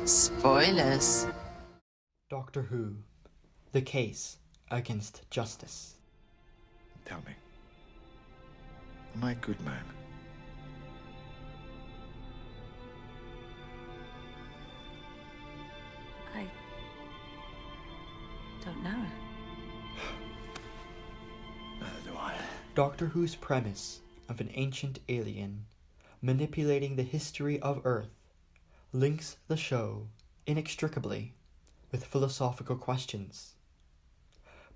Spoilers. Doctor Who, The Case Against Justice. Tell me, am I a good man? I don't know. Neither do I. Doctor Who's premise of an ancient alien manipulating the history of Earth links the show inextricably with philosophical questions.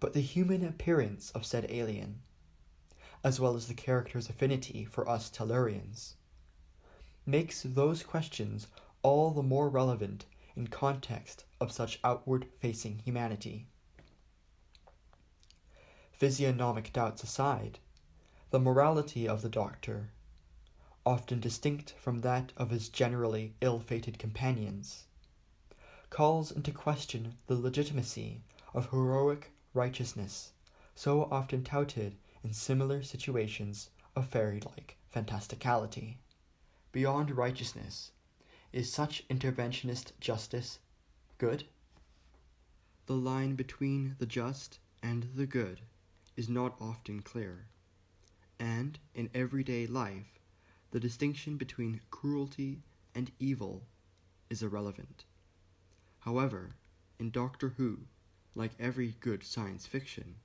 But the human appearance of said alien, as well as the character's affinity for us Tellurians, makes those questions all the more relevant in context of such outward-facing humanity. Physiognomic doubts aside, the morality of the Doctor, often distinct from that of his generally ill-fated companions, calls into question the legitimacy of heroic righteousness so often touted in similar situations of fairy-like fantasticality. Beyond righteousness, is such interventionist justice good? The line between the just and the good is not often clear, and in everyday life, the distinction between cruelty and evil is irrelevant. However, in Doctor Who, like every good science fiction,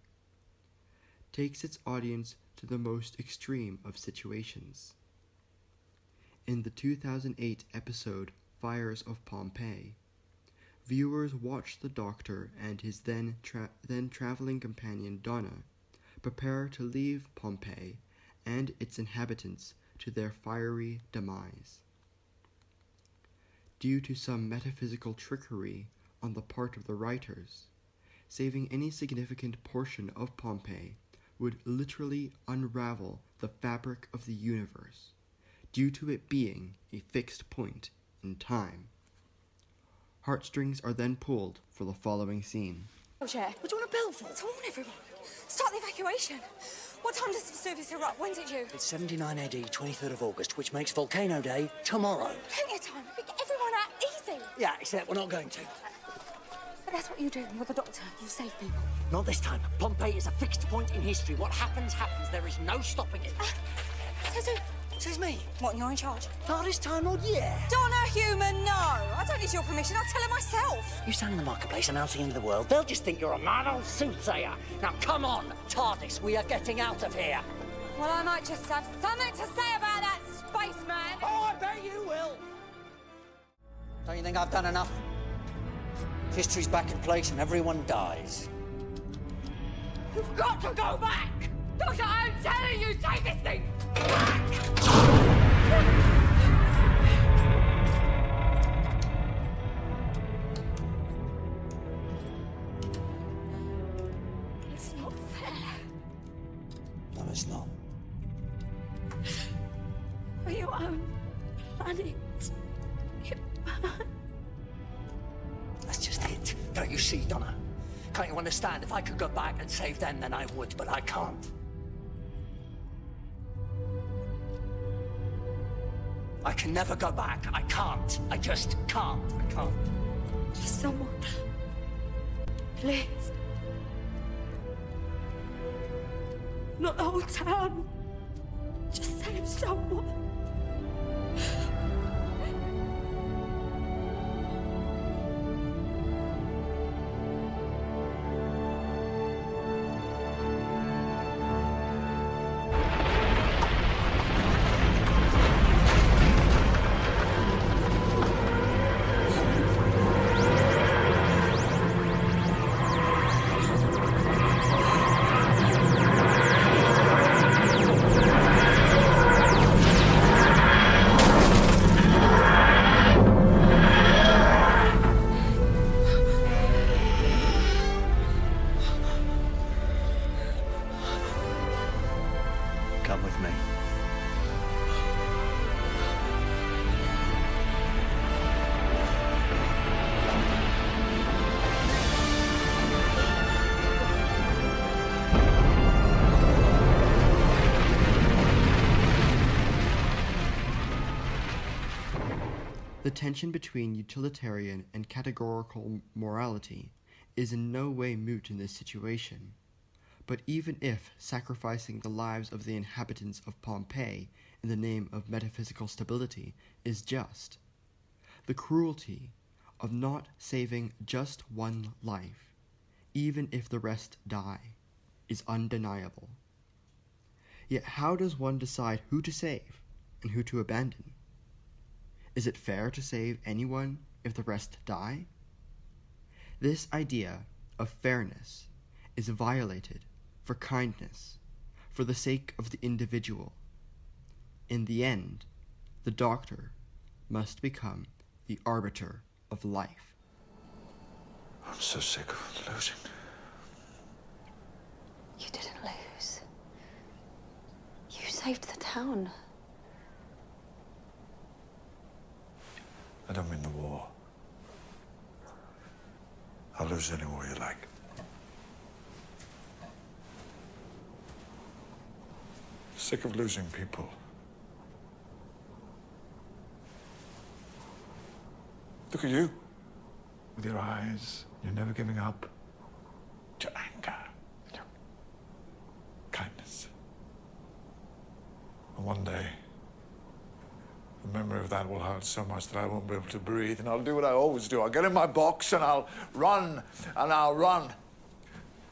takes its audience to the most extreme of situations. In the 2008 episode Fires of Pompeii, viewers watch the Doctor and his then traveling companion Donna prepare to leave Pompeii and its inhabitants to their fiery demise. Due to some metaphysical trickery on the part of the writers, saving any significant portion of Pompeii would literally unravel the fabric of the universe, due to it being a fixed point in time. Heartstrings are then pulled for the following scene. Chair. What do you want to build for? Come on, everyone. Start the evacuation. What time does the service erupt? When's it due? It's 79 AD, 23rd of August, which makes Volcano Day tomorrow. Plenty of time. Pick everyone out easy. Yeah, except we're not going to. But that's what you do. You're the Doctor. You save people. Not this time. Pompeii is a fixed point in history. What happens, happens. There is no stopping it. Says who? Says me. What, and you're in charge? Not this time, not yet. Donna Human, no. I don't need your permission. I'll tell her myself. You stand in the marketplace announcing the end of the world. They'll just think you're a mad old soothsayer. Now, come on, TARDIS. We are getting out of here. Well, I might just have something to say about that spaceman. Oh, I bet you will. Don't you think I've done enough? History's back in place and everyone dies. You've got to go back. Doctor, I'm telling you, take this thing back. It's not fair. No, it's not. For your own planet. It burns. That's just it. Don't you see, Donna? Can't you understand? If I could go back and save them, then I would, but I can't. I can never go back. I can't. I just can't. I can't. Just someone. Please. Not the whole town. Just save someone. The tension between utilitarian and categorical morality is in no way moot in this situation, but even if sacrificing the lives of the inhabitants of Pompeii in the name of metaphysical stability is just, the cruelty of not saving just one life, even if the rest die, is undeniable. Yet how does one decide who to save and who to abandon? Is it fair to save anyone if the rest die? This idea of fairness is violated for kindness, for the sake of the individual. In the end, the doctor must become the arbiter of life. I'm so sick of losing. You didn't lose. You saved the town. I don't mean the war. I'll lose any war you like. Sick of losing people. Look at you. With your eyes, you're never giving up. To anger. To kindness. And one day, the memory of that will hurt so much that I won't be able to breathe, and I'll do what I always do. I'll get in my box and I'll run, and I'll run.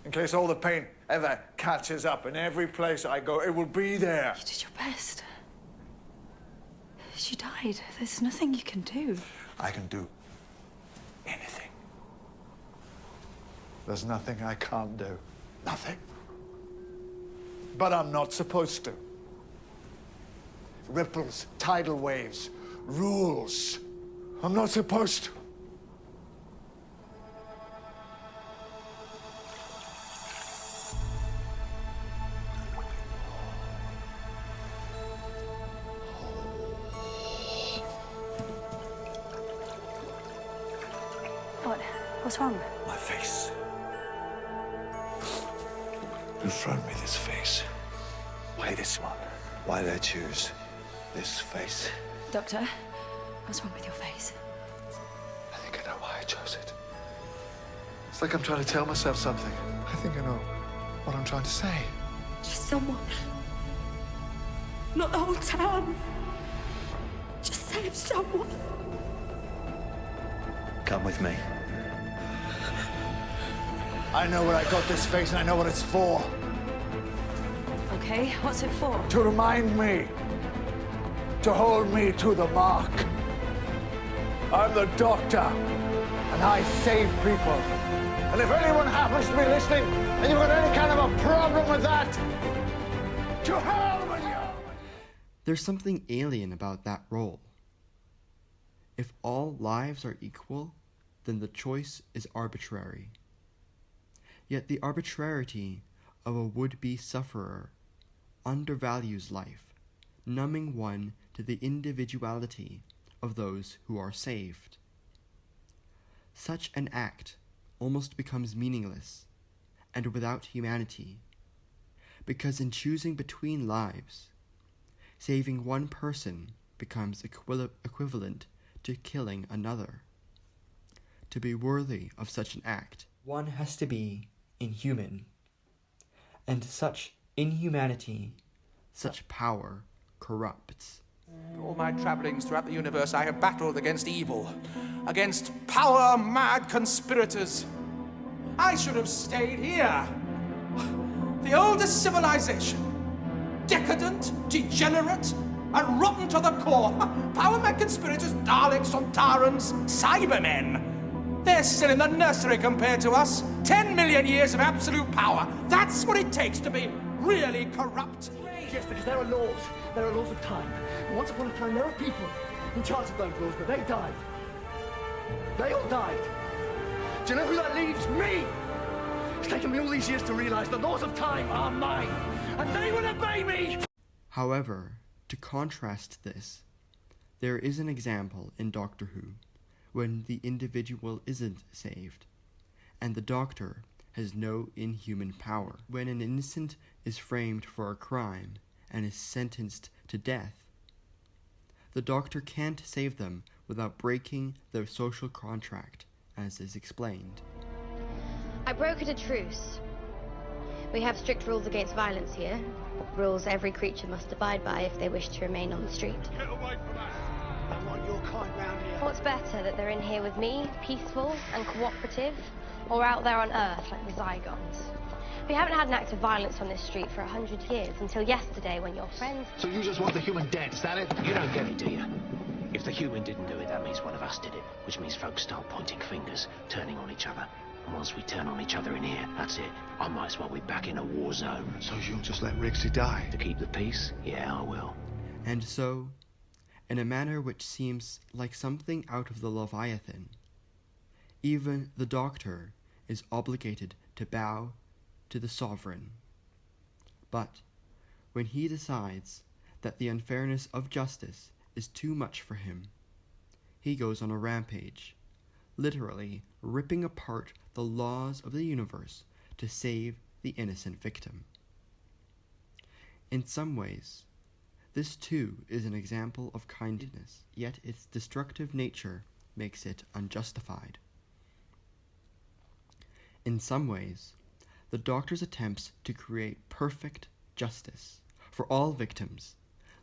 In case all the pain ever catches up, in every place I go, it will be there. You did your best. She died. There's nothing you can do. I can do anything. There's nothing I can't do. Nothing. But I'm not supposed to. Ripples, tidal waves, rules. I'm not supposed to. What's wrong? My face. You've thrown me this face. Why this one? Why did I choose this face? Doctor, what's wrong with your face? I think I know why I chose it. It's like I'm trying to tell myself something. I think I know what I'm trying to say. Just someone. Not the whole town. Just save someone. Come with me. I know where I got this face and I know what it's for. Okay, what's it for? To remind me. To hold me to the mark. I'm the doctor, and I save people. And if anyone happens to be listening, and you've got any kind of a problem with that, to hell with you! There's something alien about that role. If all lives are equal, then the choice is arbitrary. Yet the arbitrarity of a would-be sufferer undervalues life, numbing one to the individuality of those who are saved. Such an act almost becomes meaningless and without humanity, because in choosing between lives, saving one person becomes equivalent to killing another. To be worthy of such an act, one has to be inhuman, and such inhumanity, such power, corrupts. All my travellings throughout the universe, I have battled against evil, against power-mad conspirators. I should have stayed here. The oldest civilization. Decadent, degenerate, and rotten to the core. Power-mad conspirators, Daleks, Sontarans, Cybermen. They're still in the nursery compared to us. 10 million years of absolute power. That's what it takes to be really corrupt. Yes, because there are laws. There are laws of time. And once upon a time, there were people in charge of those laws, but they died. They all died. Do you know who that leaves? Me! It's taken me all these years to realize the laws of time are mine, and they will obey me! However, to contrast this, there is an example in Doctor Who when the individual isn't saved, and the Doctor has no inhuman power. When an innocent is framed for a crime and is sentenced to death, the Doctor can't save them without breaking their social contract, as is explained. I brokered a truce. We have strict rules against violence here. Rules every creature must abide by if they wish to remain on the street. Get away from us! I want your kind round here. What's better, that they're in here with me, peaceful and cooperative, or out there on Earth like the Zygons? We haven't had an act of violence on this street for 100 years, until yesterday when your friends... So you just want the human dead, is that it? You don't get it, do you? If the human didn't do it, that means one of us did it, which means folks start pointing fingers, turning on each other. And once we turn on each other in here, that's it. I might as well be back in a war zone. So you'll just let Rigsy die? To keep the peace? Yeah, I will. And so, in a manner which seems like something out of the Leviathan, even the Doctor is obligated to bow to the sovereign. But when he decides that the unfairness of justice is too much for him, he goes on a rampage, literally ripping apart the laws of the universe to save the innocent victim. In some ways, this too is an example of kindness, yet its destructive nature makes it unjustified. In some ways, the Doctor's attempts to create perfect justice for all victims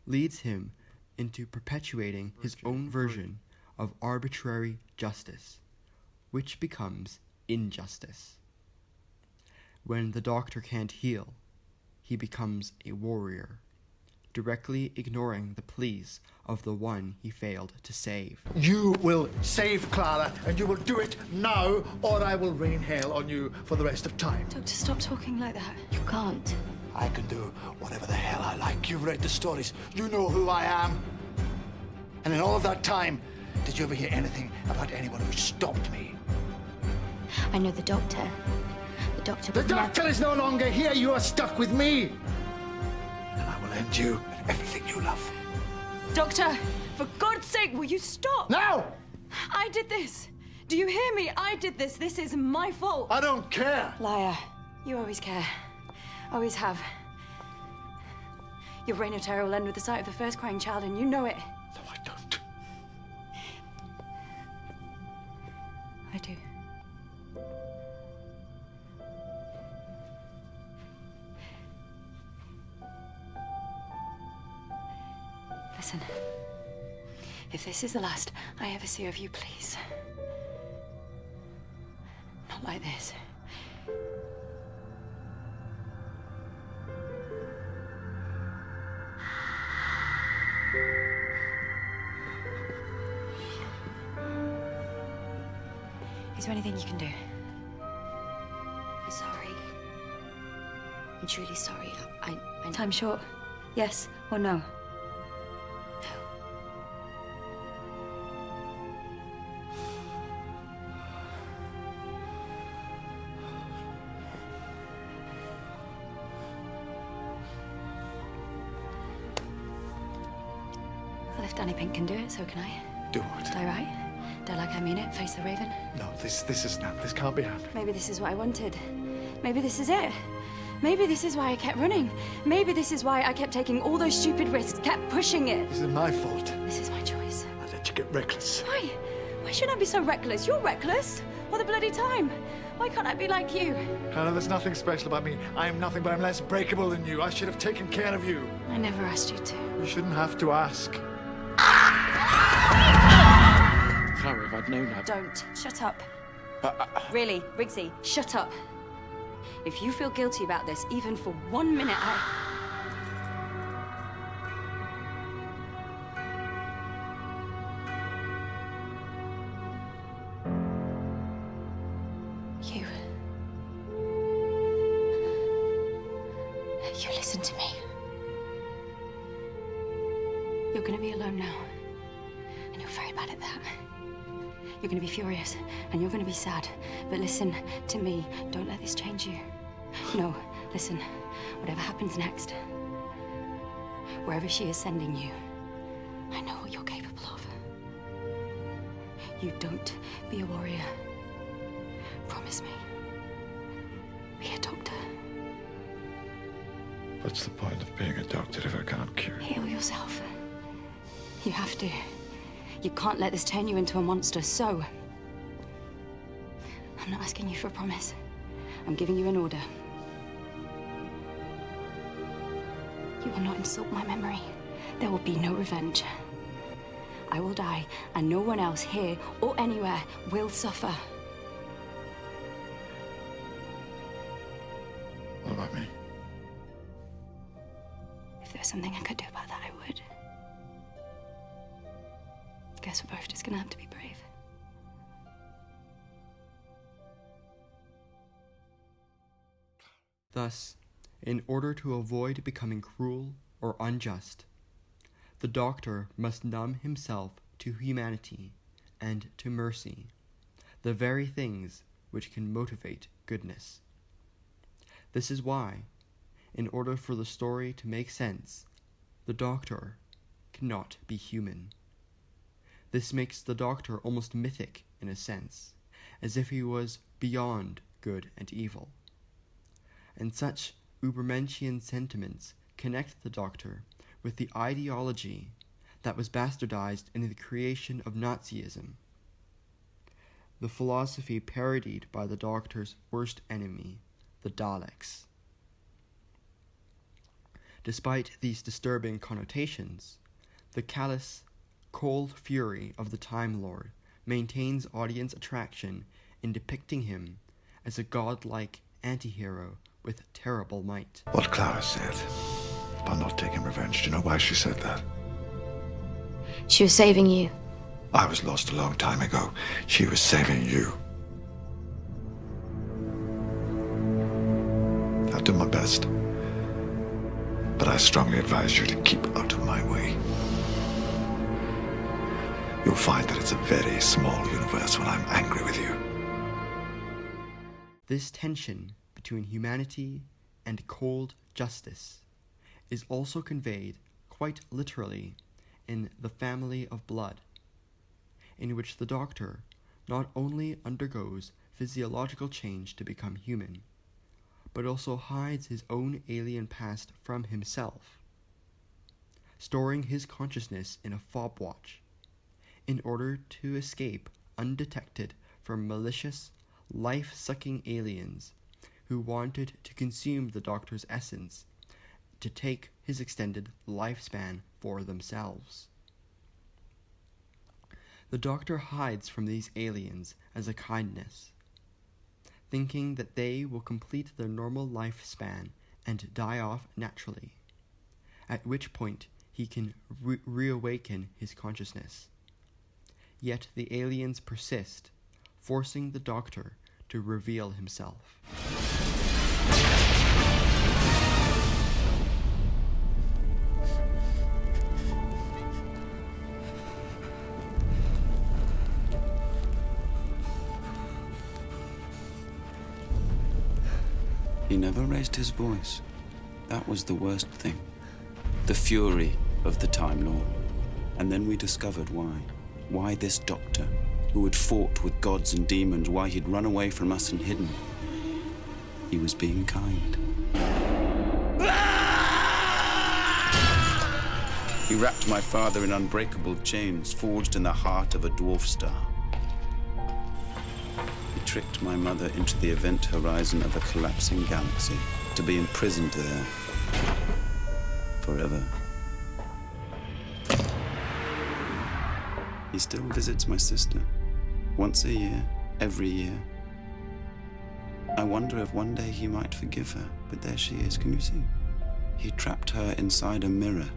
leads him into perpetuating his own version of arbitrary justice, which becomes injustice. When the Doctor can't heal, he becomes a warrior, directly ignoring the pleas of the one he failed to save. You will save Clara, and you will do it now, or I will rain hell on you for the rest of time. Doctor, stop talking like that. You can't. I can do whatever the hell I like. You've read the stories. You know who I am. And in all of that time, did you ever hear anything about anyone who stopped me? I know the Doctor. The Doctor The would never... Doctor is no longer here. You are stuck with me. And I will end you and everything you love. Doctor, for God's sake, will you stop? No! I did this. Do you hear me? I did this. This is my fault. I don't care. Liar. You always care. Always have. Your reign of terror will end with the sight of the first crying child, and you know it. No, I don't. I do. Listen. If this is the last I ever see of you, please. Not like this. Is there anything you can do? I'm sorry. I'm truly sorry. I Time short. Yes or no? Well, if Danny Pink can do it, so can I. Do what? Die right? Die like I mean it? Face the Raven? No, this is not. This can't be happening. Maybe this is what I wanted. Maybe this is it. Maybe this is why I kept running. Maybe this is why I kept taking all those stupid risks, kept pushing it. This is my fault. This is my choice. I let you get reckless. Why? Why should I be so reckless? You're reckless. All the bloody time. Why can't I be like you? Hannah, there's nothing special about me. I am nothing, but I'm less breakable than you. I should have taken care of you. I never asked you to. You shouldn't have to ask. Clara, if I'd known I'd... Don't. Shut up. Really, Rigsy, shut up. If you feel guilty about this, even for 1 minute, You listen to me. You're gonna be alone now. And you're very bad at that. You're gonna be furious, and you're gonna be sad. But listen to me. Don't let this change you. No, listen. Whatever happens next, wherever she is sending you, I know what you're capable of. You don't be a warrior. Promise me. Be a doctor. What's the point of being a doctor if I can't cure? Heal yourself. You have to. You can't let this turn you into a monster, so... I'm not asking you for a promise. I'm giving you an order. You will not insult my memory. There will be no revenge. I will die, and no one else here or anywhere will suffer. What about me? If there was something I could do about that, I would. Guess we're both just gonna have to be brave. Thus, in order to avoid becoming cruel or unjust, the Doctor must numb himself to humanity and to mercy, the very things which can motivate goodness. This is why, in order for the story to make sense, the Doctor cannot be human. This makes the Doctor almost mythic in a sense, as if he was beyond good and evil. And such Ubermenchian sentiments connect the Doctor with the ideology that was bastardized in the creation of Nazism, the philosophy parodied by the Doctor's worst enemy, the Daleks. Despite these disturbing connotations, the callous, cold fury of the Time Lord maintains audience attraction in depicting him as a godlike anti-hero with terrible might. What Clara said about not taking revenge, do you know why she said that? She was saving you. I was lost a long time ago. She was saving you. I'll do my best. But I strongly advise you to keep out of my way. You'll find that it's a very small universe when I'm angry with you. This tension between humanity and cold justice is also conveyed quite literally in The Family of Blood, in which the Doctor not only undergoes physiological change to become human, but also hides his own alien past from himself, storing his consciousness in a fob watch, in order to escape undetected from malicious, life-sucking aliens who wanted to consume the Doctor's essence to take his extended lifespan for themselves. The Doctor hides from these aliens as a kindness, thinking that they will complete their normal lifespan and die off naturally, at which point he can reawaken his consciousness. Yet the aliens persist, forcing the Doctor to reveal himself. He never raised his voice. That was the worst thing. The fury of the Time Lord. And then we discovered why. Why this Doctor, who had fought with gods and demons, why he'd run away from us and hidden. He was being kind. He wrapped my father in unbreakable chains, forged in the heart of a dwarf star. He tricked my mother into the event horizon of a collapsing galaxy, to be imprisoned there forever. He still visits my sister, once a year, every year. I wonder if one day he might forgive her, but there she is, can you see? He trapped her inside a mirror.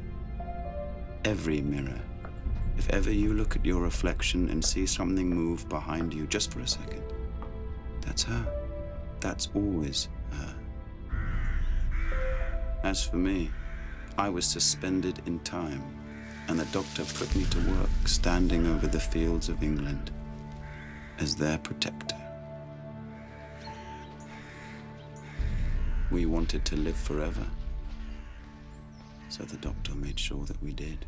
Every mirror. If ever you look at your reflection and see something move behind you just for a second, that's her. That's always her. As for me, I was suspended in time, and the Doctor put me to work standing over the fields of England as their protector. We wanted to live forever, so the Doctor made sure that we did.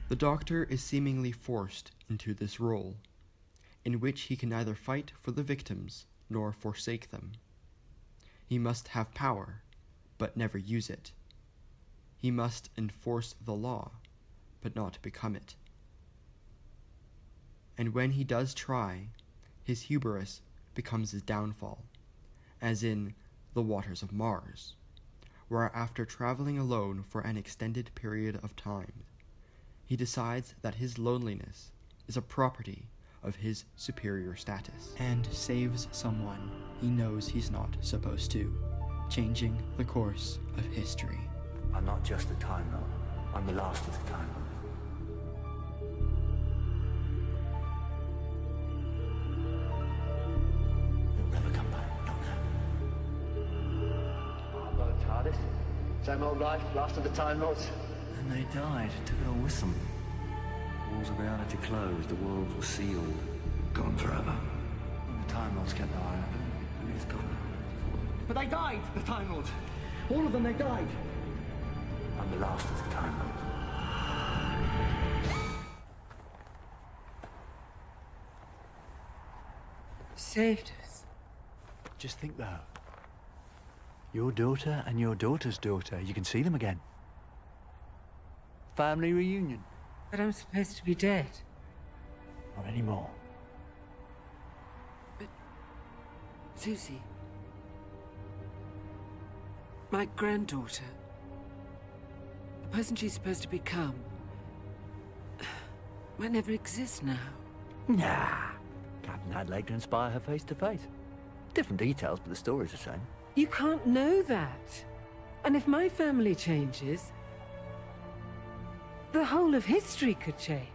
The Doctor is seemingly forced into this role, in which he can neither fight for the victims nor forsake them. He must have power, but never use it. He must enforce the law, but not become it. and when he does try, his hubris becomes his downfall, as in The Waters of Mars, where after traveling alone for an extended period of time, he decides that his loneliness is a property of his superior status, and saves someone he knows he's not supposed to, changing the course of history. I'm not just a Time Lord. I'm the last of the Time Lords. They'll never come back, not now. I've got a TARDIS. Same old life, last of the Time Lords. And they died, took it all with them. Walls of reality closed, the worlds were sealed. Gone forever. And the Time Lords kept their eye on him, and he's gone. But they died, the Time Lords. All of them, they died. I'm the last of the Time Lords. Saved us. Just think, though. Your daughter and your daughter's daughter, you can see them again. Family reunion. But I'm supposed to be dead. Not anymore. Susie. My granddaughter. The person she's supposed to become. Might never exist now. Nah. Captain had leg to inspire her face to face. Different details, but the story's the same. You can't know that. And if my family changes, the whole of history could change.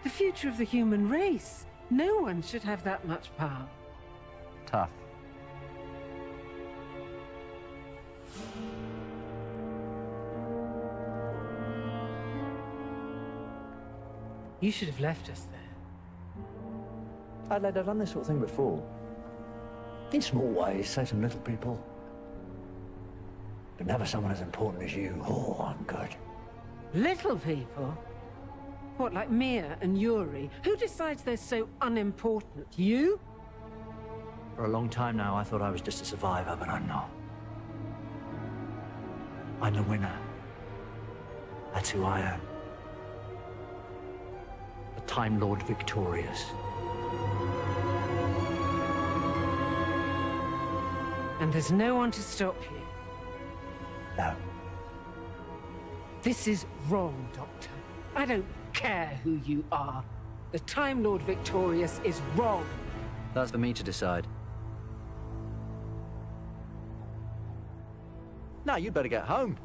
The future of the human race. No one should have that much power. Tough. You should have left us there. I've done this sort of thing before. In small ways, save some little people. But never someone as important as you. Oh, I'm good. Little people? What, like Mia and Yuri? Who decides they're so unimportant? You? For a long time now, I thought I was just a survivor, but I'm not. I'm the winner. That's who I am. The Time Lord victorious. And there's no one to stop you. No. This is wrong, Doctor. I don't care who you are. The Time Lord victorious is wrong. That's for me to decide. Now you'd better get home.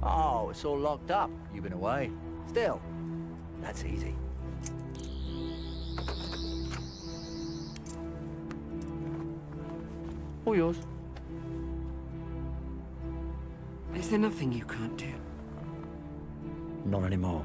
Oh, it's all locked up. You've been away. Still, that's easy. All yours. Is there nothing you can't do? Not anymore.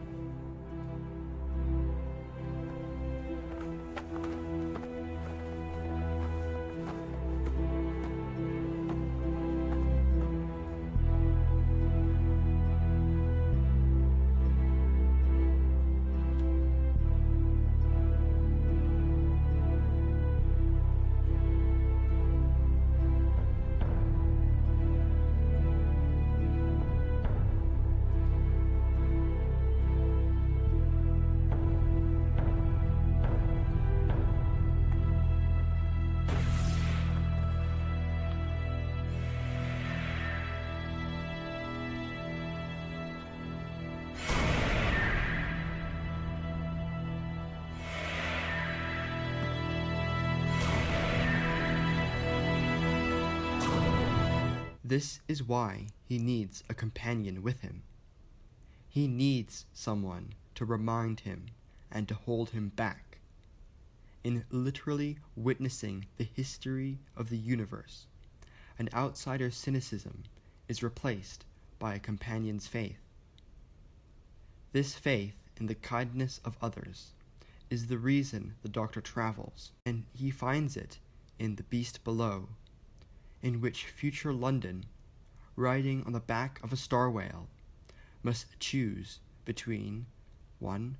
This is why he needs a companion with him. He needs someone to remind him and to hold him back. In literally witnessing the history of the universe, an outsider's cynicism is replaced by a companion's faith. This faith in the kindness of others is the reason the Doctor travels, and he finds it in The Beast Below, in which future London, riding on the back of a star whale, must choose between 1.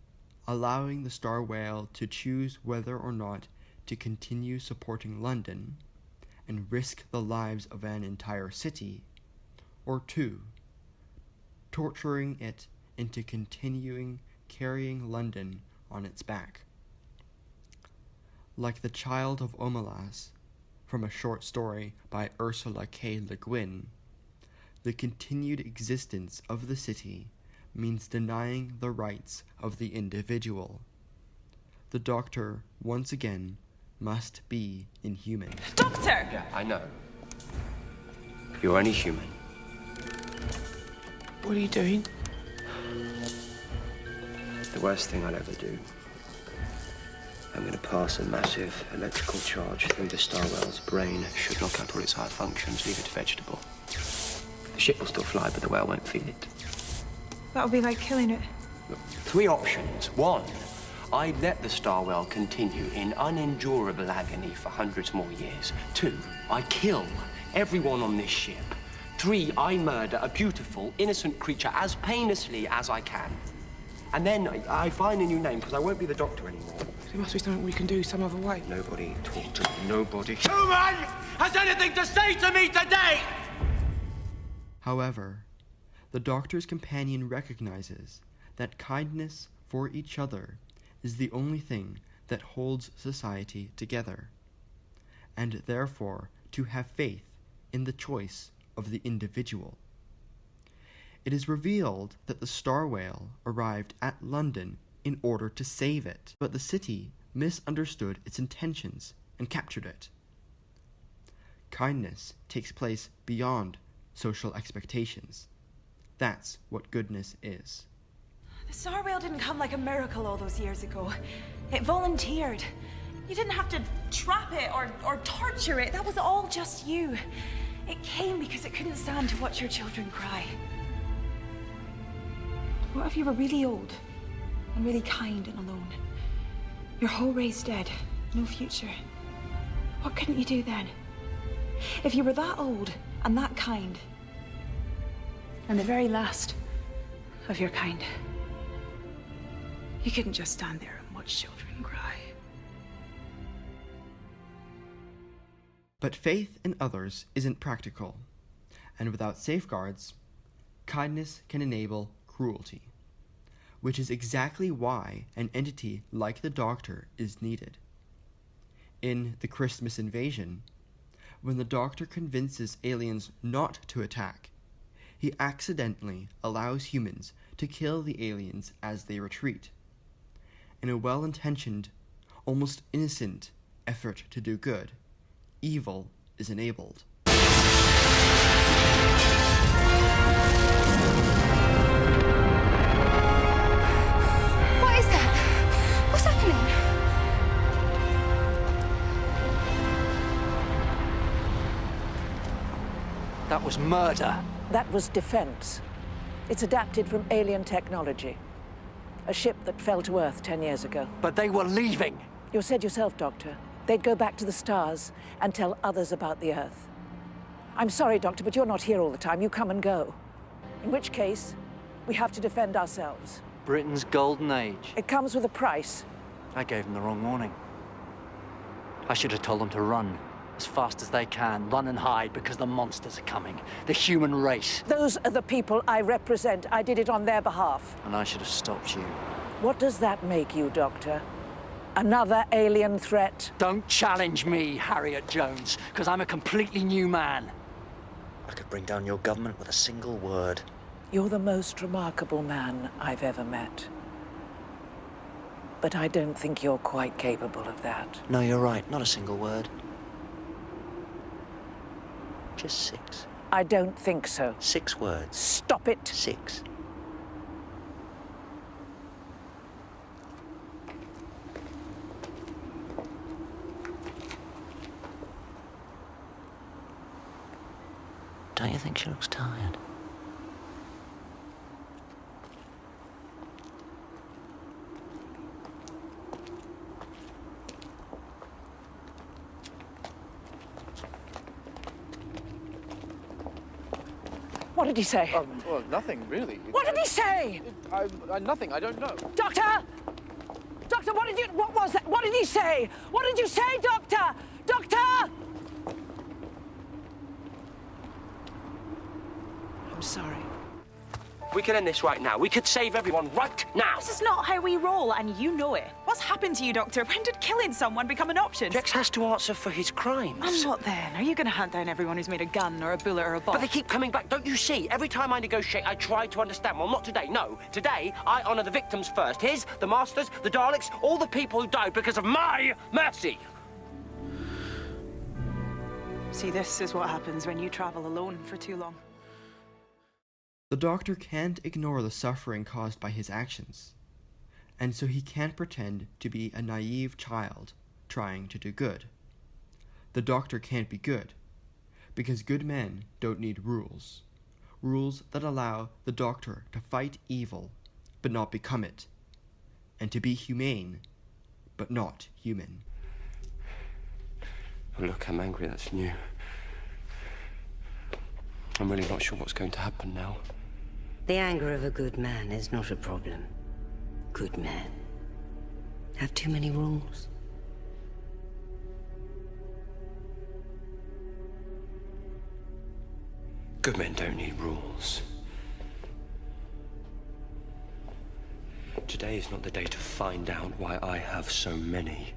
Allowing the star whale to choose whether or not to continue supporting London and risk the lives of an entire city, or 2. Torturing it into continuing carrying London on its back. Like the Child of Omelas, from a short story by Ursula K. Le Guin, the continued existence of the city means denying the rights of the individual. The Doctor, once again, must be inhuman. Doctor! Yeah, I know. You're only human. What are you doing? The worst thing I'll ever do. I'm going to pass a massive electrical charge through the Starwell's brain. Should knock out all its high functions, leave it vegetable. The ship will still fly, but the whale won't feel it. That would be like killing it. Look, 3 options. 1, I let the Starwell continue in unendurable agony for hundreds more years. 2, I kill everyone on this ship. 3, I murder a beautiful, innocent creature as painlessly as I can. And then I find a new name, because I won't be the Doctor anymore. There must be something we can do some other way. Nobody talk to me. Nobody. Human has anything to say to me today! However, the Doctor's companion recognizes that kindness for each other is the only thing that holds society together, and therefore to have faith in the choice of the individual. It is revealed that the Star Whale arrived at London in order to save it, but the city misunderstood its intentions and captured it. Kindness takes place beyond social expectations. That's what goodness is. The Star Whale didn't come like a miracle all those years ago. It volunteered. You didn't have to trap it or torture it. That was all just you. It came because it couldn't stand to watch your children cry. What if you were really old and really kind and alone? Your whole race dead, no future. What couldn't you do then? If you were that old and that kind, and the very last of your kind, you couldn't just stand there and watch children cry. But faith in others isn't practical, and without safeguards, kindness can enable cruelty, which is exactly why an entity like the Doctor is needed. In The Christmas Invasion, when the Doctor convinces aliens not to attack, he accidentally allows humans to kill the aliens as they retreat. In a well-intentioned, almost innocent effort to do good, evil is enabled. What is that? What's happening? That was murder. That was defense. It's adapted from alien technology. A ship that fell to Earth 10 years ago. But they were leaving. You said yourself, Doctor. They'd go back to the stars and tell others about the Earth. I'm sorry, Doctor, but you're not here all the time. You come and go. In which case, we have to defend ourselves. Britain's golden age. It comes with a price. I gave them the wrong warning. I should have told them to run. As fast as they can. Run and hide, because the monsters are coming. The human race. Those are the people I represent. I did it on their behalf. And I should have stopped you. What does that make you, Doctor? Another alien threat? Don't challenge me, Harriet Jones, because I'm a completely new man. I could bring down your government with a single word. You're the most remarkable man I've ever met. But I don't think you're quite capable of that. No, you're right. Not a single word. Just 6. I don't think so. 6 words. Stop it. 6. Don't you think she looks tired? What did he say? Well, nothing, really. What did he say? Nothing, I don't know. Doctor! Doctor, what was that? What did he say? What did you say, Doctor? Doctor! I'm sorry. We could end this right now. We could save everyone right now. This is not how we roll, and you know it. What's happened to you, Doctor? When did killing someone become an option? Rex has to answer for his crimes. And what then? Are you going to hunt down everyone who's made a gun or a bullet or a bomb? But they keep coming back. Don't you see? Every time I negotiate, I try to understand. Well, not today. No. Today, I honor the victims first. His, the Masters, the Daleks, all the people who died because of my mercy. See, this is what happens when you travel alone for too long. The Doctor can't ignore the suffering caused by his actions, and so he can't pretend to be a naive child trying to do good. The Doctor can't be good, because good men don't need rules. Rules that allow the Doctor to fight evil, but not become it, and to be humane, but not human. Oh, look, I'm angry, that's new. I'm really not sure what's going to happen now. The anger of a good man is not a problem. Good men have too many rules. Good men don't need rules. Today is not the day to find out why I have so many.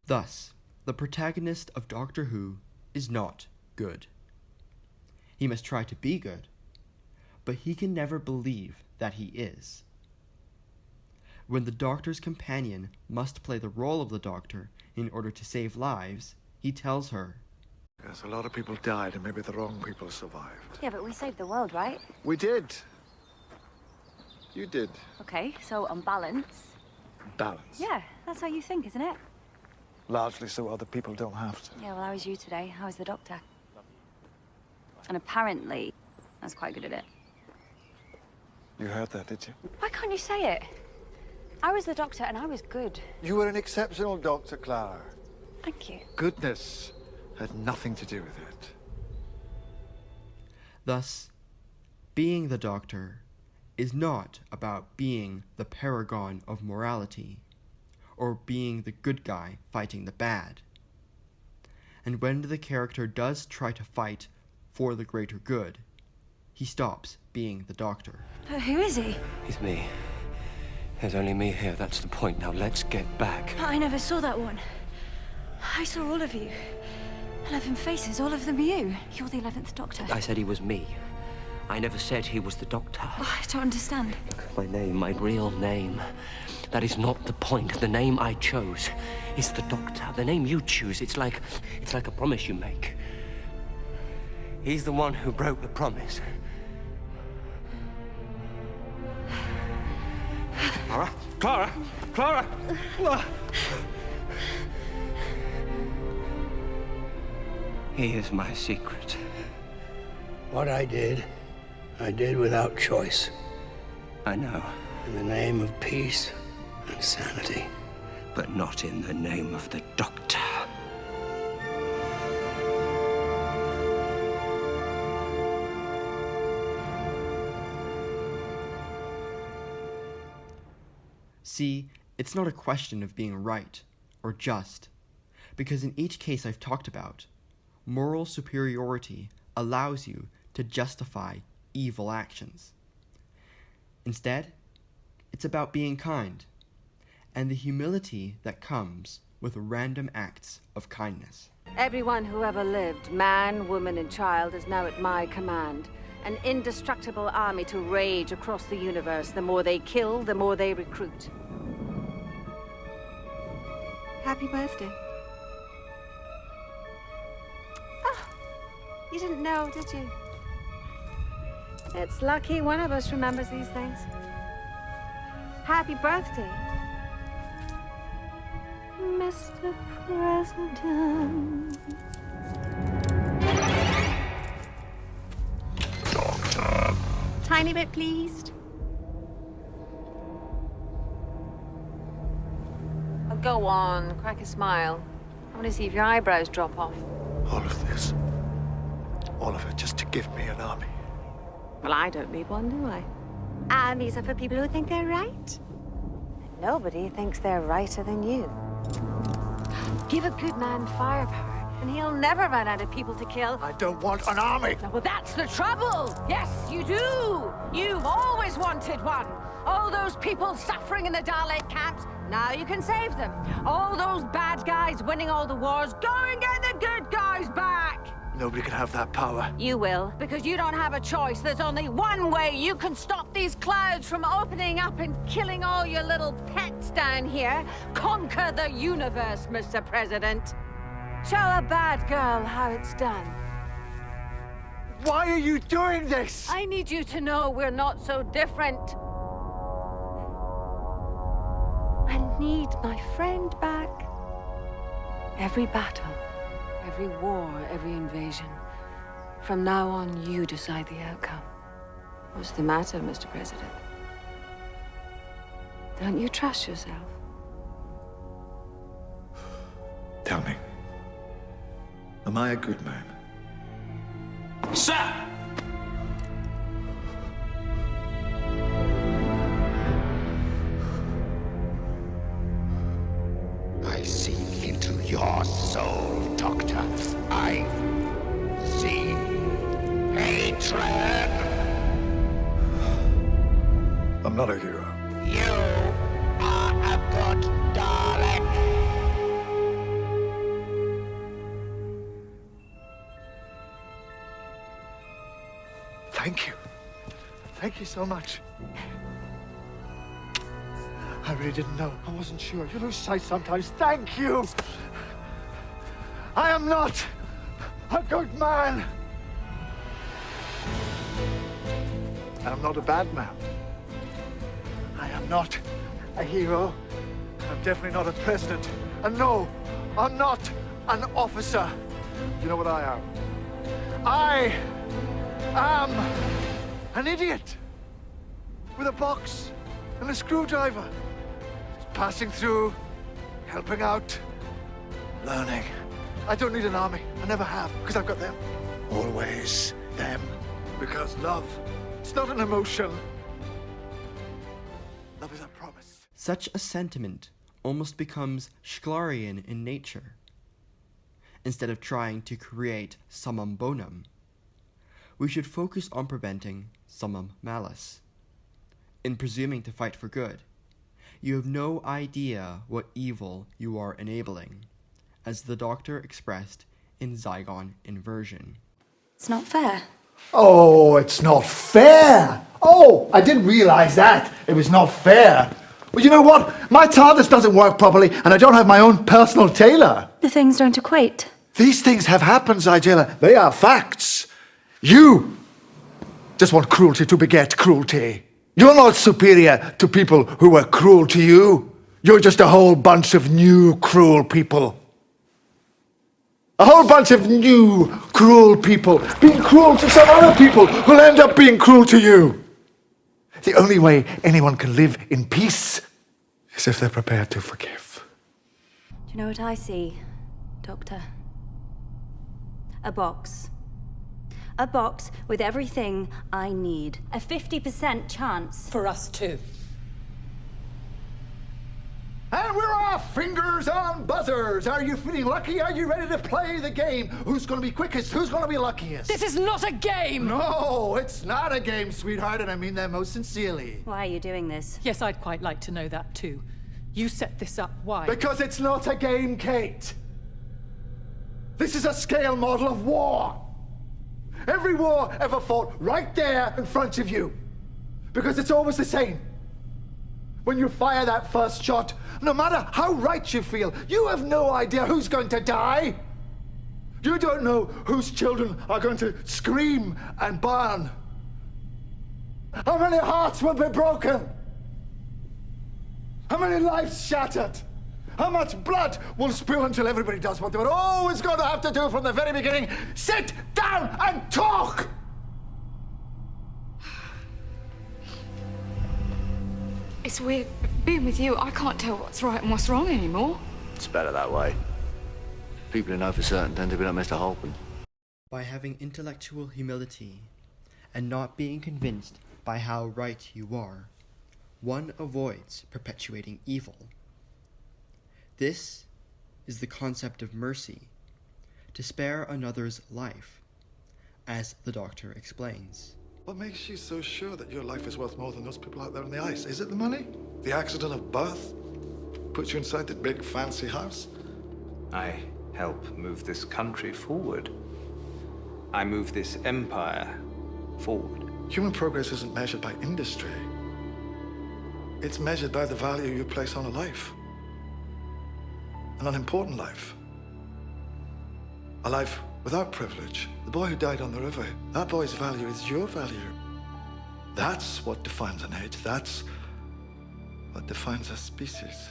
Thus, the protagonist of Doctor Who is not good. He must try to be good, but he can never believe that he is. When the Doctor's companion must play the role of the Doctor in order to save lives, he tells her, Yes, a lot of people died, and maybe the wrong people survived. Yeah, but we saved the world, right? We did. You did. Okay, so on balance. Balance. Yeah, that's how you think, isn't it? Largely so other people don't have to. Yeah, well, how was you today? How was the Doctor? And apparently, I was quite good at it. You heard that, did you? Why can't you say it? I was the Doctor and I was good. You were an exceptional doctor, Clara. Thank you. Goodness had nothing to do with it. Thus, being the Doctor is not about being the paragon of morality, or being the good guy fighting the bad. And when the character does try to fight for the greater good, he stops being the Doctor. Who is he? It's me. There's only me here, that's the point. Now let's get back. I never saw that one. I saw all of you. 11 faces, all of them you. You're the 11th Doctor. I said he was me. I never said he was the Doctor. Oh, I don't understand. My name, my real name. That is not the point. The name I chose is the Doctor. The name you choose, it's like a promise you make. He's the one who broke the promise. Clara? Clara? Clara! Here's my secret. What I did without choice. I know. In the name of peace and sanity. But not in the name of the Doctor. See, it's not a question of being right or just, because in each case I've talked about, moral superiority allows you to justify evil actions. Instead, it's about being kind, and the humility that comes with random acts of kindness. Everyone who ever lived, man, woman, and child, is now at my command. An indestructible army to rage across the universe. The more they kill, the more they recruit. Happy birthday. Oh, you didn't know, did you? It's lucky one of us remembers these things. Happy birthday, Mr. President. Doctor. Tiny bit pleased. Oh, go on, crack a smile. I want to see if your eyebrows drop off. All of this. All of it just to give me an army. Well, I don't need one, do I? Armies are for people who think they're right. Nobody thinks they're righter than you. Give a good man firepower, And he'll never run out of people to kill. I don't want an army. Well, that's the trouble. Yes, you do. You've always wanted one. All those people suffering in the Dalek camps, now you can save them. All those bad guys winning all the wars, go and get the good guys back. Nobody can have that power. You will, because you don't have a choice. There's only one way you can stop these clouds from opening up and killing all your little pets down here. Conquer the universe, Mr. President. Show a bad girl how it's done. Why are you doing this? I need you to know we're not so different. I need my friend back. Every battle, every war, every invasion. From now on, you decide the outcome. What's the matter, Mr. President? Don't you trust yourself? Tell me, am I a good man? Sir! I see into your soul, Doctor. I see hatred. I'm not a hero. You are a good Dalek. Thank you. Thank you so much. I really didn't know. I wasn't sure. You lose sight sometimes. Thank you. I am not a good man. And I'm not a bad man. I am not a hero. I'm definitely not a president. And no, I'm not an officer. You know what I am? I am an idiot with a box and a screwdriver. Just passing through, helping out, learning. I don't need an army. I never have, because I've got them. Always them. Because love, it's not an emotion. Love is a promise. Such a sentiment almost becomes Schklarian in nature. Instead of trying to create summum bonum, we should focus on preventing summum malice. In presuming to fight for good, you have no idea what evil you are enabling, as the Doctor expressed in Zygon Inversion. It's not fair. Oh, it's not fair. Oh, I didn't realize that. It was not fair. Well, you know what? My TARDIS doesn't work properly, and I don't have my own personal tailor. The things don't equate. These things have happened, Zygela. They are facts. You just want cruelty to beget cruelty. You're not superior to people who were cruel to you. You're just a whole bunch of new cruel people. A whole bunch of new cruel people being cruel to some other people who'll end up being cruel to you. The only way anyone can live in peace is if they're prepared to forgive. Do you know what I see, Doctor? A box. A box with everything I need. A 50% chance. For us too. And we're off! Fingers on buzzers! Are you feeling lucky? Are you ready to play the game? Who's gonna be quickest? Who's gonna be luckiest? This is not a game! No, it's not a game, sweetheart, and I mean that most sincerely. Why are you doing this? Yes, I'd quite like to know that too. You set this up, why? Because it's not a game, Kate. This is a scale model of war. Every war ever fought right there in front of you. Because it's always the same. When you fire that first shot, no matter how right you feel, you have no idea who's going to die. You don't know whose children are going to scream and burn. How many hearts will be broken? How many lives shattered? How much blood will spill until everybody does what they were always going to have to do from the very beginning? Sit down and talk! It's weird being with you. I can't tell what's right and what's wrong anymore. It's better that way. People who know for certain tend to be like Mr. Holpen. By having intellectual humility and not being convinced by how right you are, one avoids perpetuating evil. This is the concept of mercy, to spare another's life, as the Doctor explains. What makes you so sure that your life is worth more than those people out there on the ice? Is it the money? The accident of birth? Puts you inside that big fancy house? I help move this country forward. I move this empire forward. Human progress isn't measured by industry. It's measured by the value you place on a life. An unimportant life. A life without privilege. The boy who died on the river, that boy's value is your value. That's what defines an age. That's what defines a species.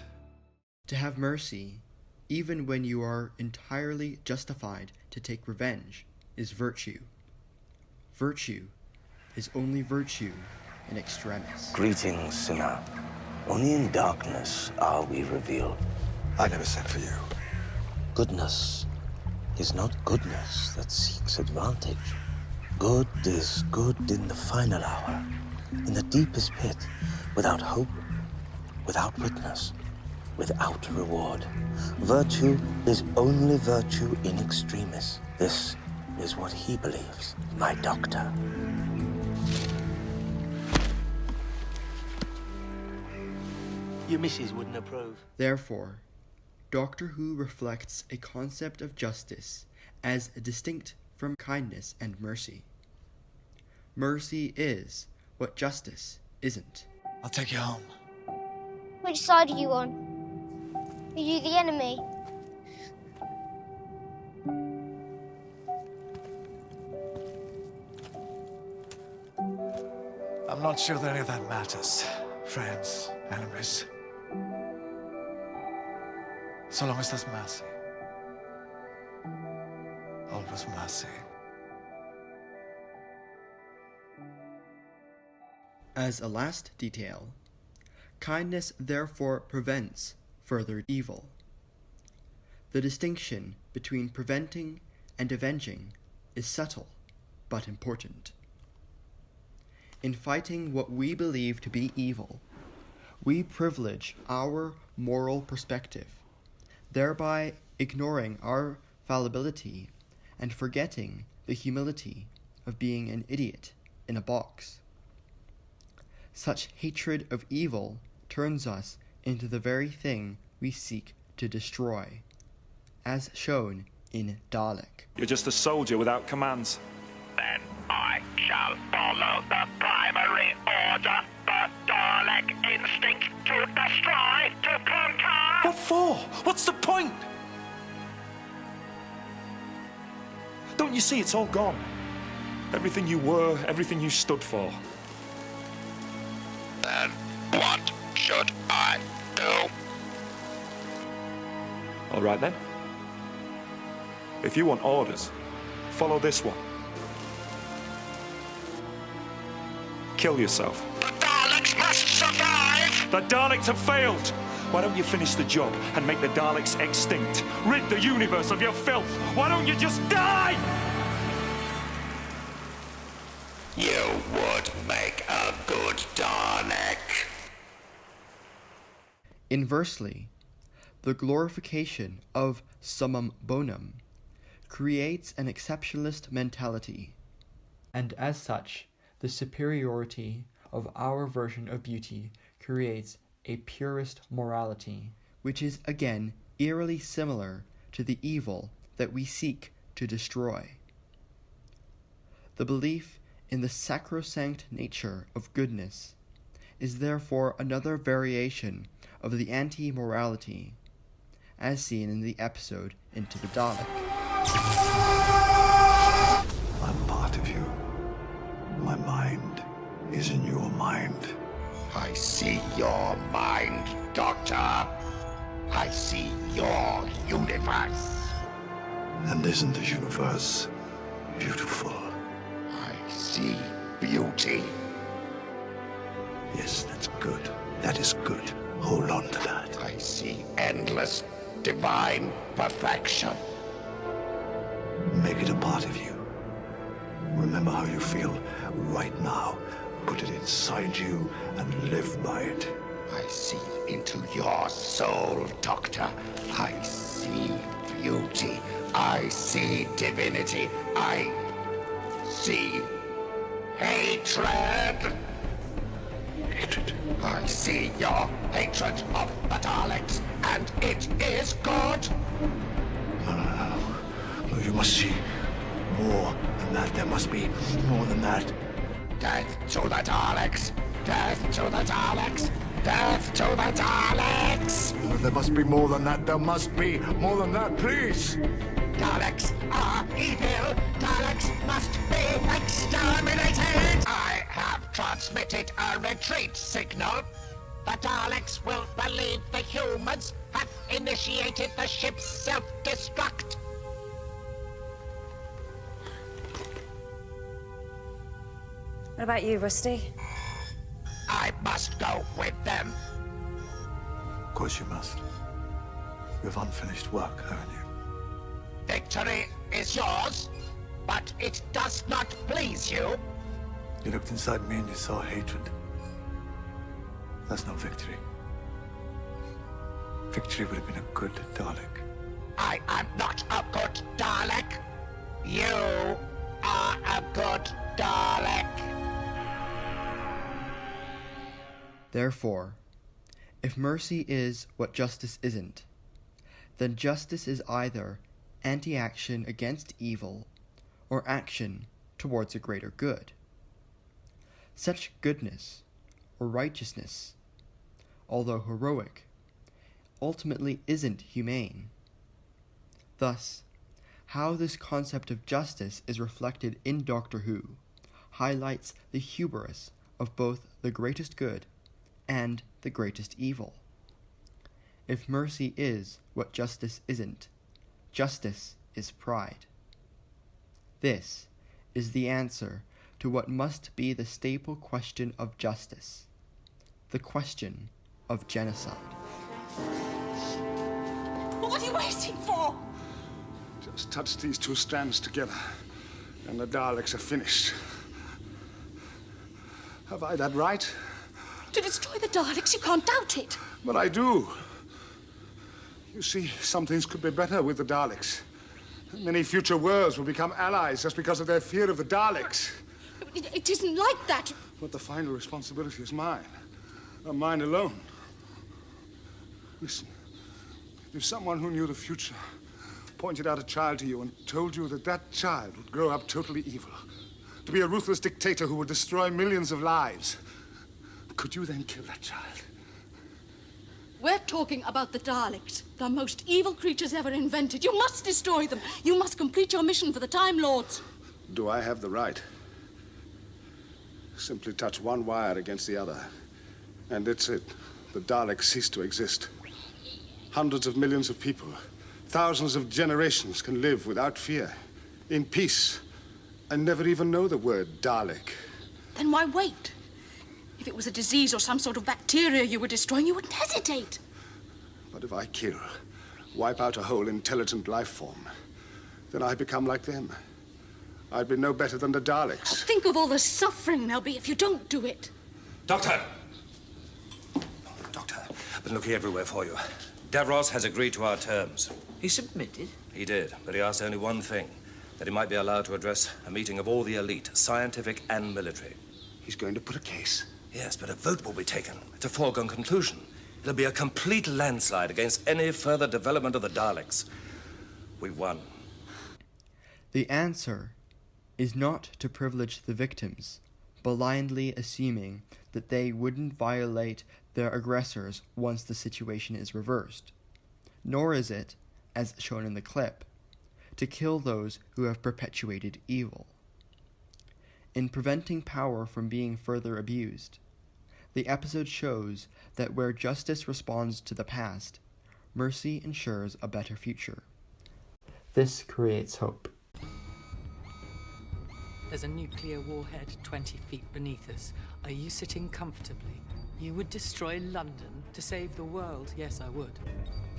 To have mercy, even when you are entirely justified to take revenge, is virtue. Virtue is only virtue in extremis. Greetings, sinner. Only in darkness are we revealed. I never sent for you. Goodness is not goodness that seeks advantage. Good is good in the final hour, in the deepest pit, without hope, without witness, without reward. Virtue is only virtue in extremis. This is what he believes, my doctor. Your missus wouldn't approve. Therefore, Doctor Who reflects a concept of justice as distinct from kindness and mercy. Mercy is what justice isn't. I'll take you home. Which side are you on? Are you the enemy? I'm not sure that any of that matters. Friends, enemies. So long as there's mercy. Always mercy. As a last detail, kindness therefore prevents further evil. The distinction between preventing and avenging is subtle but important. In fighting what we believe to be evil, we privilege our moral perspective, thereby ignoring our fallibility and forgetting the humility of being an idiot in a box. Such hatred of evil turns us into the very thing we seek to destroy, as shown in Dalek. You're just a soldier without commands. Then I shall follow the primary order, the Dalek instinct to destroy, to conquer. What for? What's the point? Don't you see it's all gone? Everything you were, everything you stood for. Then what should I do? All right then. If you want orders, follow this one. Kill yourself. The Daleks must survive! The Daleks have failed! Why don't you finish the job and make the Daleks extinct? Rid the universe of your filth! Why don't you just die? You would make a good Dalek. Inversely, the glorification of summum bonum creates an exceptionalist mentality, and as such, the superiority of our version of beauty creates a purist morality, which is again eerily similar to the evil that we seek to destroy. The belief in the sacrosanct nature of goodness is therefore another variation of the anti-morality, as seen in the episode Into the Dalek. I'm part of you. My mind is in your mind. I see your mind, Doctor. I see your universe. And isn't the universe beautiful? I see beauty. Yes, that's good. That is good. Hold on to that. I see endless divine perfection. Make it a part of you. Remember how you feel right now. Put it inside you and live by it. I see into your soul, Doctor. I see beauty. I see divinity. I see hatred. Hatred. I see your hatred of the Daleks, and it is good. No, you must see more than that. There must be more than that. Death to the Daleks! Death to the Daleks! Death to the Daleks! No, there must be more than that. There must be more than that, please. Daleks are evil! Daleks must be exterminated! I have transmitted a retreat signal. The Daleks will believe the humans have initiated the ship's self-destruct. What about you, Rusty? I must go with them. Of course you must. You have unfinished work, haven't you? Victory is yours, but it does not please you. You looked inside me and you saw hatred. That's not victory. Victory would have been a good Dalek. I am not a good Dalek. You are a good Dalek. Therefore, if mercy is what justice isn't, then justice is either anti-action against evil or action towards a greater good. Such goodness or righteousness, although heroic, ultimately isn't humane. Thus, how this concept of justice is reflected in Doctor Who highlights the hubris of both the greatest good and the greatest evil. If mercy is what justice isn't, justice is pride. This is the answer to what must be the staple question of justice, the question of genocide. What are you waiting for? Just touch these two strands together, and the Daleks are finished. Have I that right? To destroy the Daleks, you can't doubt it. But I do. You see, some things could be better with the Daleks. Many future worlds will become allies just because of their fear of the Daleks. It isn't like that. But the final responsibility is mine, and mine alone. Listen, if someone who knew the future pointed out a child to you and told you that that child would grow up totally evil, to be a ruthless dictator who would destroy millions of lives, could you then kill that child? We're talking about the Daleks, the most evil creatures ever invented. You must destroy them. You must complete your mission for the Time Lords. Do I have the right? Simply touch one wire against the other, and it's it. The Daleks cease to exist. Hundreds of millions of people, thousands of generations can live without fear, in peace, and never even know the word Dalek. Then why wait? If it was a disease or some sort of bacteria you were destroying, you wouldn't hesitate. But if I kill, wipe out a whole intelligent life form, then I become like them. I'd be no better than the Daleks. Think of all the suffering there'll be if you don't do it. Doctor! Doctor, I've been looking everywhere for you. Davros has agreed to our terms. He submitted? He did, but he asked only one thing, that he might be allowed to address a meeting of all the elite, scientific and military. He's going to put a case? Yes, but a vote will be taken. It's a foregone conclusion. It'll be a complete landslide against any further development of the Daleks. We've won. The answer is not to privilege the victims, blindly assuming that they wouldn't violate their aggressors once the situation is reversed. Nor is it, as shown in the clip, to kill those who have perpetuated evil. In preventing power from being further abused, the episode shows that where justice responds to the past, mercy ensures a better future. This creates hope. There's a nuclear warhead 20 feet beneath us. Are you sitting comfortably? You would destroy London to save the world? Yes, I would.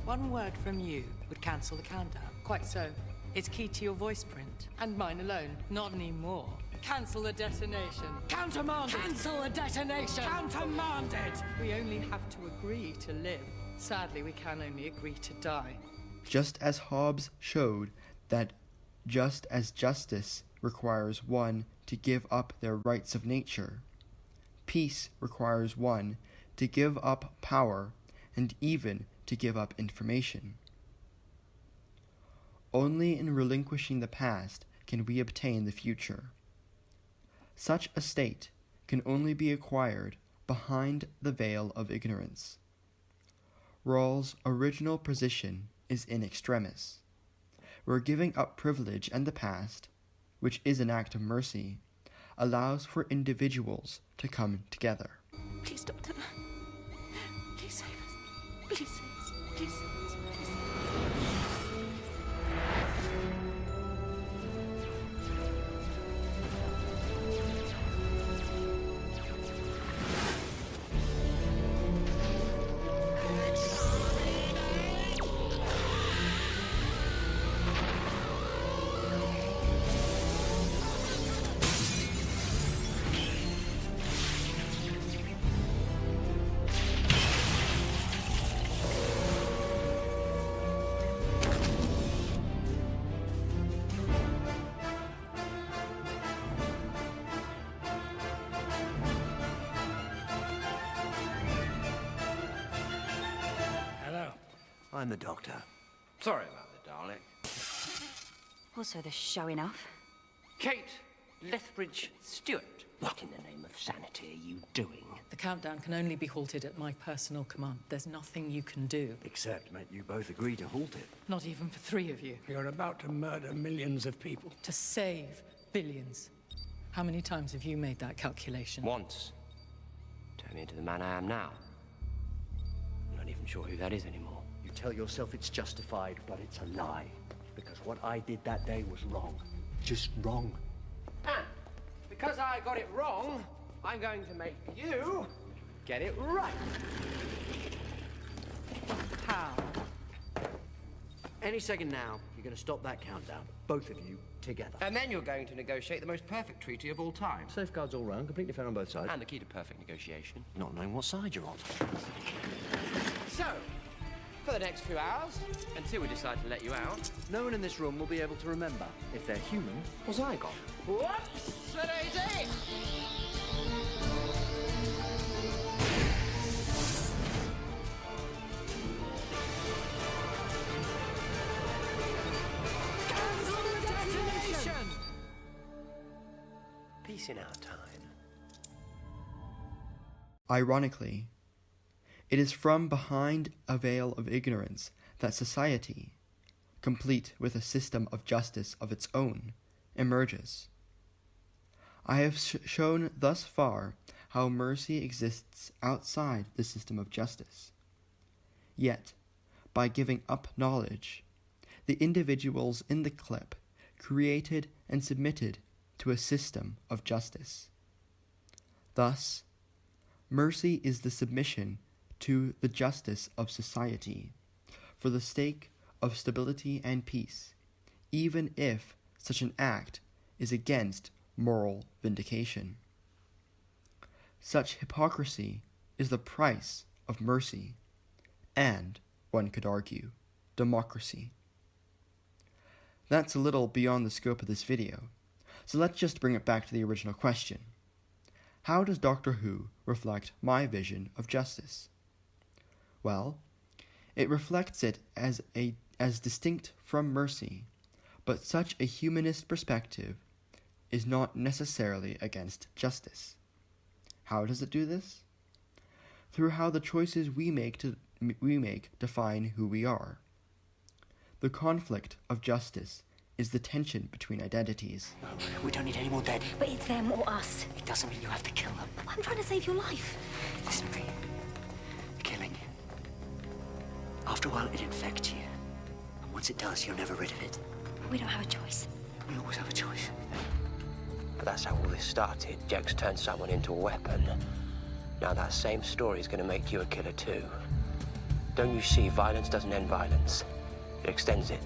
One word from you would cancel the countdown. Quite so. It's key to your voice print. And mine alone. Not anymore. Cancel the detonation. Countermand it! Cancel the detonation! Countermand it! We only have to agree to live. Sadly, we can only agree to die. Just as Hobbes showed that just as justice requires one to give up their rights of nature, peace requires one to give up power and even to give up information. Only in relinquishing the past can we obtain the future. Such a state can only be acquired behind the veil of ignorance. Rawls' original position is in extremis, where giving up privilege and the past, which is an act of mercy, allows for individuals to come together. Please, Doctor. Please save us. Please save us. Please save us. I'm the Doctor. Sorry about the Dalek. Also the showing off. Kate Lethbridge Stewart. What in the name of sanity are you doing? The countdown can only be halted at my personal command. There's nothing you can do. Except make you both agree to halt it. Not even for 3 of you. You're about to murder millions of people. To save billions. How many times have you made that calculation? Once. Turn me into the man I am now. I'm not even sure who that is anymore. You tell yourself it's justified, but it's a lie. Because what I did that day was wrong. Just wrong. And because I got it wrong, I'm going to make you get it right. How? Any second now, you're going to stop that countdown. Both of you together. And then you're going to negotiate the most perfect treaty of all time. Safeguards all round, completely fair on both sides. And the key to perfect negotiation. Not knowing what side you're on. So, for the next few hours, until we decide to let you out, no one in this room will be able to remember if they're human or Zygon. Whoops! Daisy! Peace in our time. Ironically, it is from behind a veil of ignorance that society, complete with a system of justice of its own, emerges. I have shown thus far how mercy exists outside the system of justice. Yet, by giving up knowledge, the individuals in the clip created and submitted to a system of justice. Thus, mercy is the submission to the justice of society for the sake of stability and peace, even if such an act is against moral vindication. Such hypocrisy is the price of mercy and, one could argue, democracy. That's a little beyond the scope of this video, so let's just bring it back to the original question. How does Doctor Who reflect my vision of justice? Well, it reflects it as distinct from mercy, but such a humanist perspective is not necessarily against justice. How does it do this? Through how the choices we make define who we are. The conflict of justice is the tension between identities. We don't need any more dead. But it's them or us. It doesn't mean you have to kill them. I'm trying to save your life. Listen to me. Killing. After a while, it infects you. And once it does, you're never rid of it. We don't have a choice. We always have a choice. But that's how all this started. Jex turned someone into a weapon. Now that same story is going to make you a killer too. Don't you see, violence doesn't end violence. It extends it.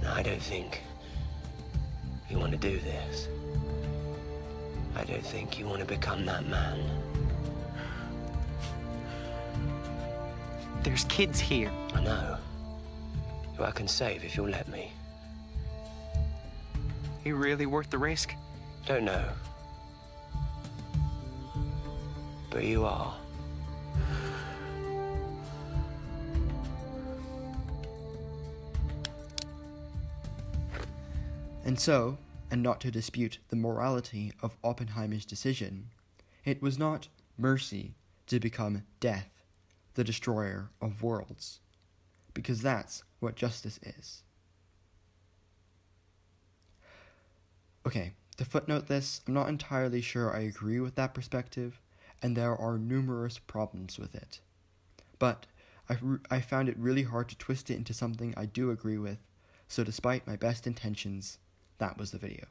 No, I don't think you want to do this. I don't think you want to become that man. There's kids here. I know. Who I can save if you'll let me. You really worth the risk? Don't know. But you are. And so, and not to dispute the morality of Oppenheimer's decision, it was not mercy to become death, the destroyer of worlds, because that's what justice is. Okay, to footnote this, I'm not entirely sure I agree with that perspective, and there are numerous problems with it. But I found it really hard to twist it into something I do agree with, so despite my best intentions, that was the video.